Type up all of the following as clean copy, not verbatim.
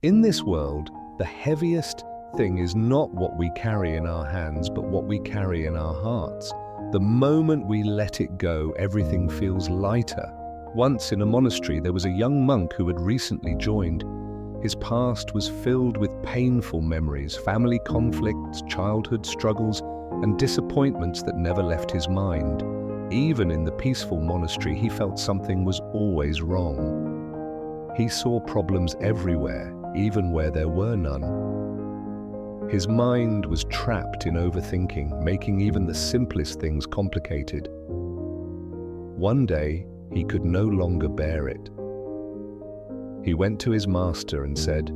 In this world, the heaviest thing is not what we carry in our hands, but what we carry in our hearts. The moment we let it go, everything feels lighter. Once in a monastery, there was a young monk who had recently joined. His past was filled with painful memories, family conflicts, childhood struggles, and disappointments that never left his mind. Even in the peaceful monastery, he felt something was always wrong. He saw problems everywhere, even where there were none. His mind was trapped in overthinking, making even the simplest things complicated. One day, he could no longer bear it. He went to his master and said,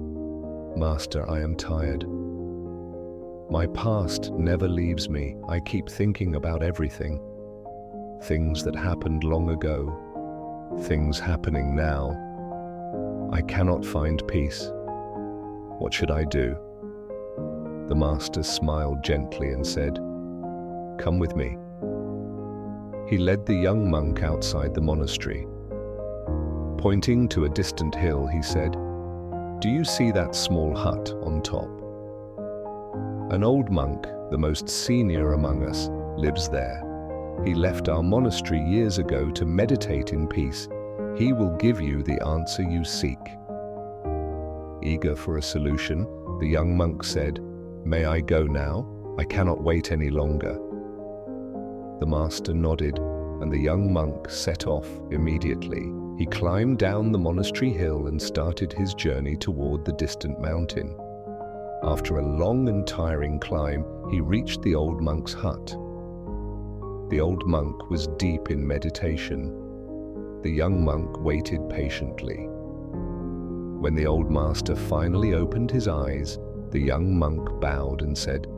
"Master, I am tired. My past never leaves me. I keep thinking about everything. Things that happened long ago, things happening now. I cannot find peace. What should I do?" The master smiled gently and said, "Come with me." He led the young monk outside the monastery. Pointing to a distant hill, he said, "Do you see that small hut on top? An old monk, the most senior among us, lives there. He left our monastery years ago to meditate in peace. He will give you the answer you seek." Eager for a solution, the young monk said, "May I go now? I cannot wait any longer." The master nodded, and the young monk set off immediately. He climbed down the monastery hill and started his journey toward the distant mountain. After a long and tiring climb, he reached the old monk's hut. The old monk was deep in meditation. The young monk waited patiently. When the old master finally opened his eyes, the young monk bowed and said,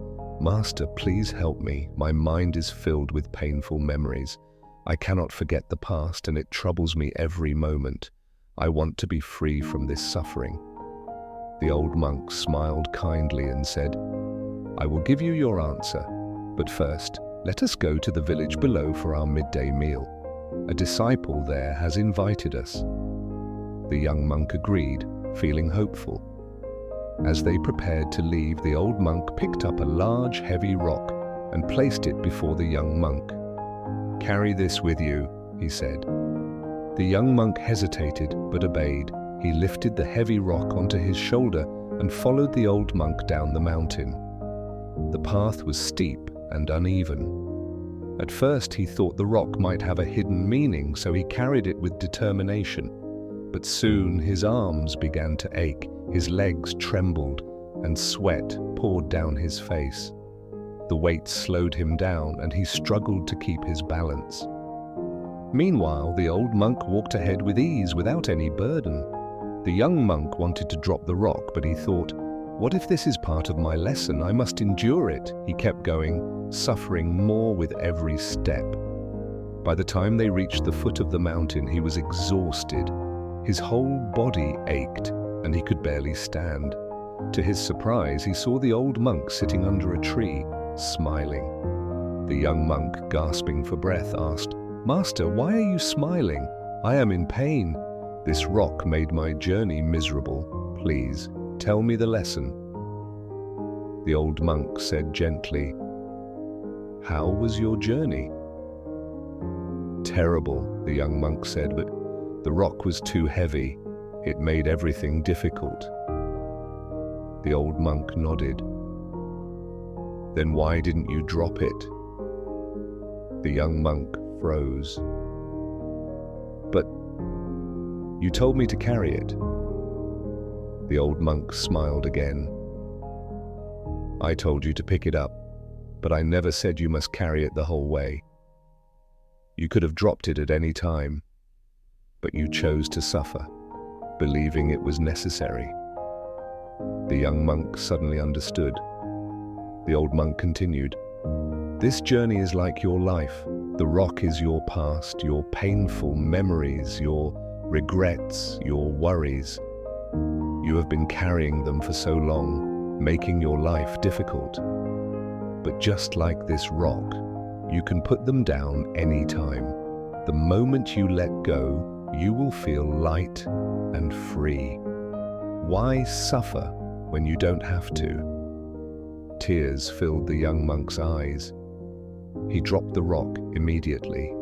"Master, please help me. My mind is filled with painful memories. I cannot forget the past, and it troubles me every moment. I want to be free from this suffering." The old monk smiled kindly and said, "I will give you your answer, but first, let us go to the village below for our midday meal. A disciple there has invited us." The young monk agreed, feeling hopeful. As they prepared to leave, the old monk picked up a large, heavy rock and placed it before the young monk. "Carry this with you," he said. The young monk hesitated but obeyed. He lifted the heavy rock onto his shoulder and followed the old monk down the mountain. The path was steep and uneven. At first he thought the rock might have a hidden meaning, so he carried it with determination. But soon his arms began to ache, his legs trembled, and sweat poured down his face. The weight slowed him down, and he struggled to keep his balance. Meanwhile, the old monk walked ahead with ease, without any burden. The young monk wanted to drop the rock, but he thought, "What if this is part of my lesson? I must endure it." He kept going, suffering more with every step. By the time they reached the foot of the mountain, he was exhausted. His whole body ached, and he could barely stand. To his surprise, he saw the old monk sitting under a tree, smiling. The young monk, gasping for breath, asked, "Master, why are you smiling? I am in pain. This rock made my journey miserable. Please, tell me the lesson." The old monk said gently, "How was your journey?" "Terrible," the young monk said, "but the rock was too heavy. It made everything difficult." The old monk nodded. "Then why didn't you drop it?" The young monk froze. "But you told me to carry it." The old monk smiled again. "I told you to pick it up, but I never said you must carry it the whole way. You could have dropped it at any time, but you chose to suffer, believing it was necessary." The young monk suddenly understood. The old monk continued, "This journey is like your life. The rock is your past, your painful memories, your regrets, your worries. You have been carrying them for so long, making your life difficult. But just like this rock, you can put them down anytime. The moment you let go, you will feel light and free. Why suffer when you don't have to? Tears filled the young monk's eyes. He dropped the rock immediately.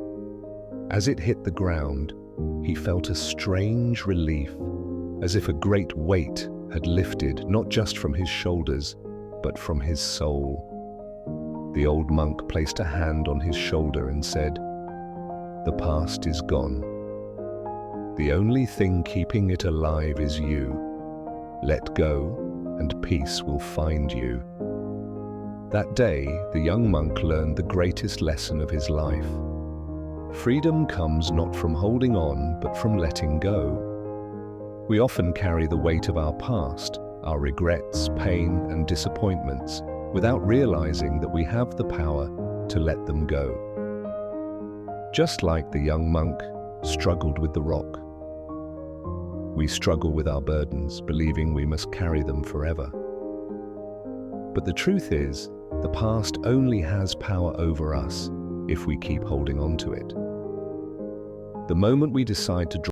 As it hit the ground, he felt a strange relief, as if a great weight had lifted not just from his shoulders, but from his soul. The old monk placed a hand on his shoulder and said, "The past is gone. The only thing keeping it alive is you. Let go, and peace will find you." That day, the young monk learned the greatest lesson of his life. Freedom comes not from holding on, but from letting go. We often carry the weight of our past, our regrets, pain, and disappointments, without realizing that we have the power to let them go. Just like the young monk struggled with the rock, we struggle with our burdens, believing we must carry them forever. But the truth is, the past only has power over us if we keep holding on to it. The moment we decide to